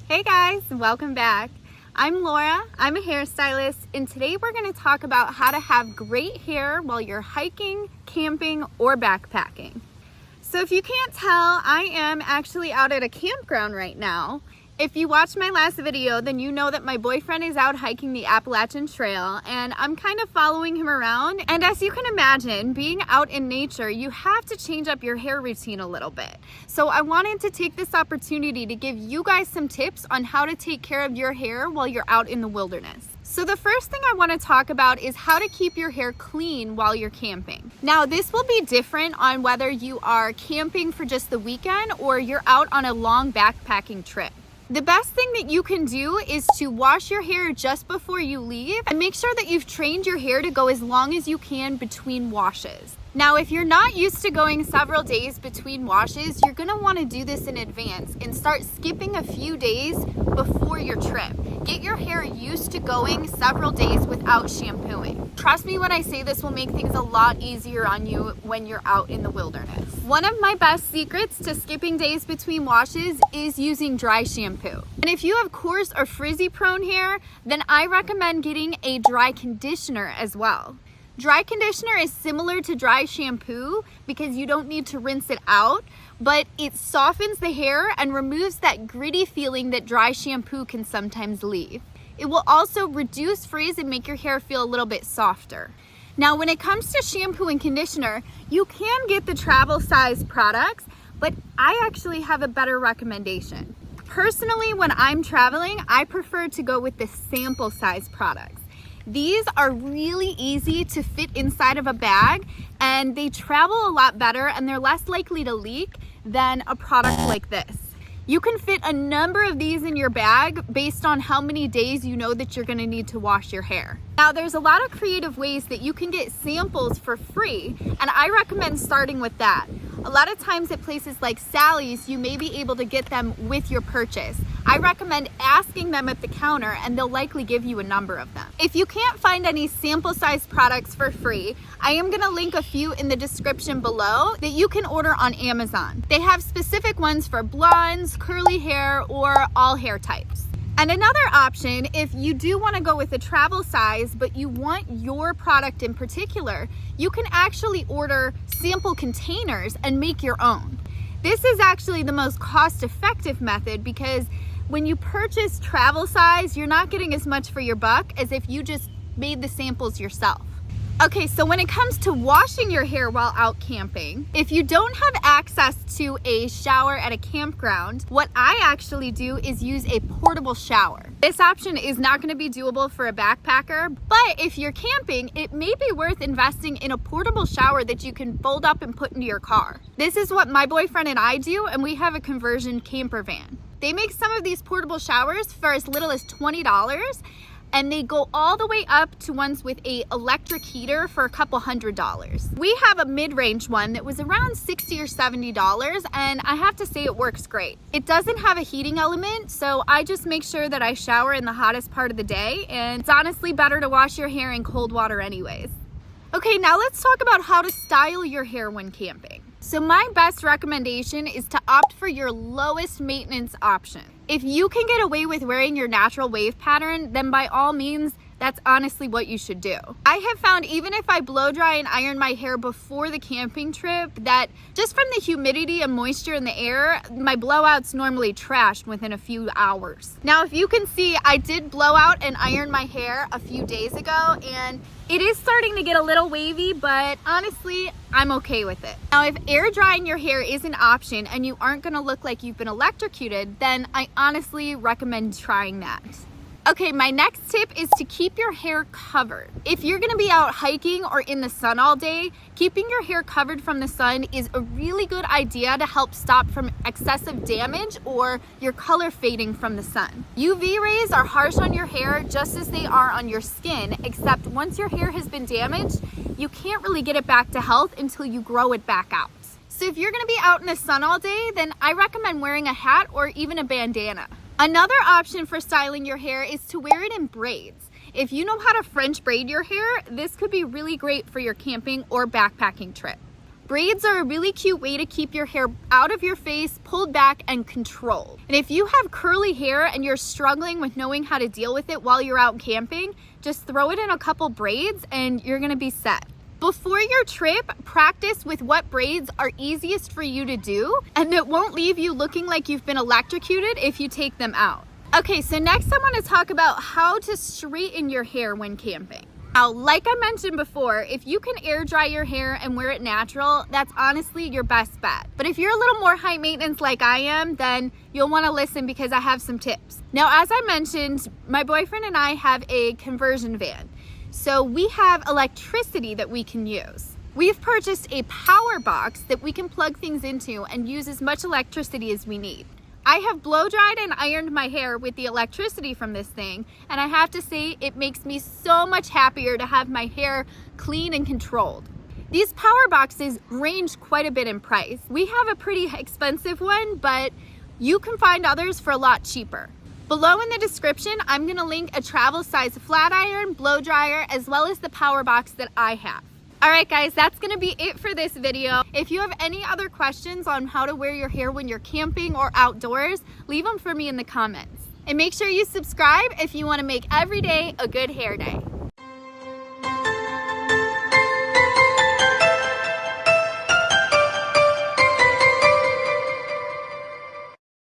Hey guys, welcome back. I'm Laura, I'm a hairstylist, and today we're going to talk about how to have great hair while you're hiking, camping, or backpacking. So if you can't tell, I am actually out at a campground right now. If you watched my last video, then you know that my boyfriend is out hiking the Appalachian Trail and I'm kind of following him around. And as you can imagine, being out in nature, you have to change up your hair routine a little bit. So I wanted to take this opportunity to give you guys some tips on how to take care of your hair while you're out in the wilderness. So the first thing I want to talk about is how to keep your hair clean while you're camping. Now this will be different on whether you are camping for just the weekend or you're out on a long backpacking trip. The best thing that you can do is to wash your hair just before you leave and make sure that you've trained your hair to go as long as you can between washes. Now, if you're not used to going several days between washes, you're gonna wanna do this in advance and start skipping a few days before your trip. Get your hair used to going several days without shampooing. Trust me when I say this will make things a lot easier on you when you're out in the wilderness. One of my best secrets to skipping days between washes is using dry shampoo. And if you have coarse or frizzy prone hair, then I recommend getting a dry conditioner as well. Dry conditioner is similar to dry shampoo because you don't need to rinse it out, but it softens the hair and removes that gritty feeling that dry shampoo can sometimes leave. It will also reduce frizz and make your hair feel a little bit softer. Now, when it comes to shampoo and conditioner, you can get the travel size products, but I actually have a better recommendation. Personally, when I'm traveling, I prefer to go with the sample size products. These are really easy to fit inside of a bag and they travel a lot better and they're less likely to leak than a product like this. You can fit a number of these in your bag based on how many days you know that you're gonna need to wash your hair. Now, there's a lot of creative ways that you can get samples for free, and I recommend starting with that. A lot of times at places like Sally's, you may be able to get them with your purchase. I recommend asking them at the counter and they'll likely give you a number of them. If you can't find any sample size products for free, I am gonna link a few in the description below that you can order on Amazon. They have specific ones for blondes, curly hair, or all hair types. And another option, if you do want to go with a travel size, but you want your product in particular, you can actually order sample containers and make your own. This is actually the most cost-effective method because when you purchase travel size, you're not getting as much for your buck as if you just made the samples yourself. Okay, so when it comes to washing your hair while out camping, if you don't have access to a shower at a campground, what I actually do is use a portable shower. This option is not going to be doable for a backpacker, but if you're camping, it may be worth investing in a portable shower that you can fold up and put into your car. This is what my boyfriend and I do, and we have a conversion camper van. They make some of these portable showers for as little as $20, and they go all the way up to ones with a electric heater for a couple $100s. We have a mid-range one that was around $60 or $70, and I have to say it works great. It doesn't have a heating element, so I just make sure that I shower in the hottest part of the day, and it's honestly better to wash your hair in cold water anyways. Okay, now let's talk about how to style your hair when camping. So my best recommendation is to opt for your lowest maintenance option. If you can get away with wearing your natural wave pattern, then by all means, that's honestly what you should do. I have found even if I blow dry and iron my hair before the camping trip, that just from the humidity and moisture in the air, my blowouts normally trashed within a few hours. Now, if you can see, I did blow out and iron my hair a few days ago, and it is starting to get a little wavy, but honestly, I'm okay with it. Now, if air drying your hair is an option and you aren't gonna look like you've been electrocuted, then I honestly recommend trying that. Okay, my next tip is to keep your hair covered. If you're gonna be out hiking or in the sun all day, keeping your hair covered from the sun is a really good idea to help stop from excessive damage or your color fading from the sun. UV rays are harsh on your hair just as they are on your skin, except once your hair has been damaged, you can't really get it back to health until you grow it back out. So if you're gonna be out in the sun all day, then I recommend wearing a hat or even a bandana. Another option for styling your hair is to wear it in braids. If you know how to French braid your hair, this could be really great for your camping or backpacking trip. Braids are a really cute way to keep your hair out of your face, pulled back, and controlled. And if you have curly hair and you're struggling with knowing how to deal with it while you're out camping, just throw it in a couple braids and you're gonna be set. Before your trip, practice with what braids are easiest for you to do, and it won't leave you looking like you've been electrocuted if you take them out. Okay, so next I want to talk about how to straighten your hair when camping. Now, like I mentioned before, if you can air dry your hair and wear it natural, that's honestly your best bet. But if you're a little more high maintenance like I am, then you'll want to listen because I have some tips. Now, as I mentioned, my boyfriend and I have a conversion van. So we have electricity that we can use. We've purchased a power box that we can plug things into and use as much electricity as we need. I have blow dried and ironed my hair with the electricity from this thing, and I have to say it makes me so much happier to have my hair clean and controlled. These power boxes range quite a bit in price. We have a pretty expensive one, but you can find others for a lot cheaper. Below in the description, I'm gonna link a travel size flat iron, blow dryer, as well as the power box that I have. All right guys, that's gonna be it for this video. If you have any other questions on how to wear your hair when you're camping or outdoors, leave them for me in the comments. And make sure you subscribe if you wanna make every day a good hair day.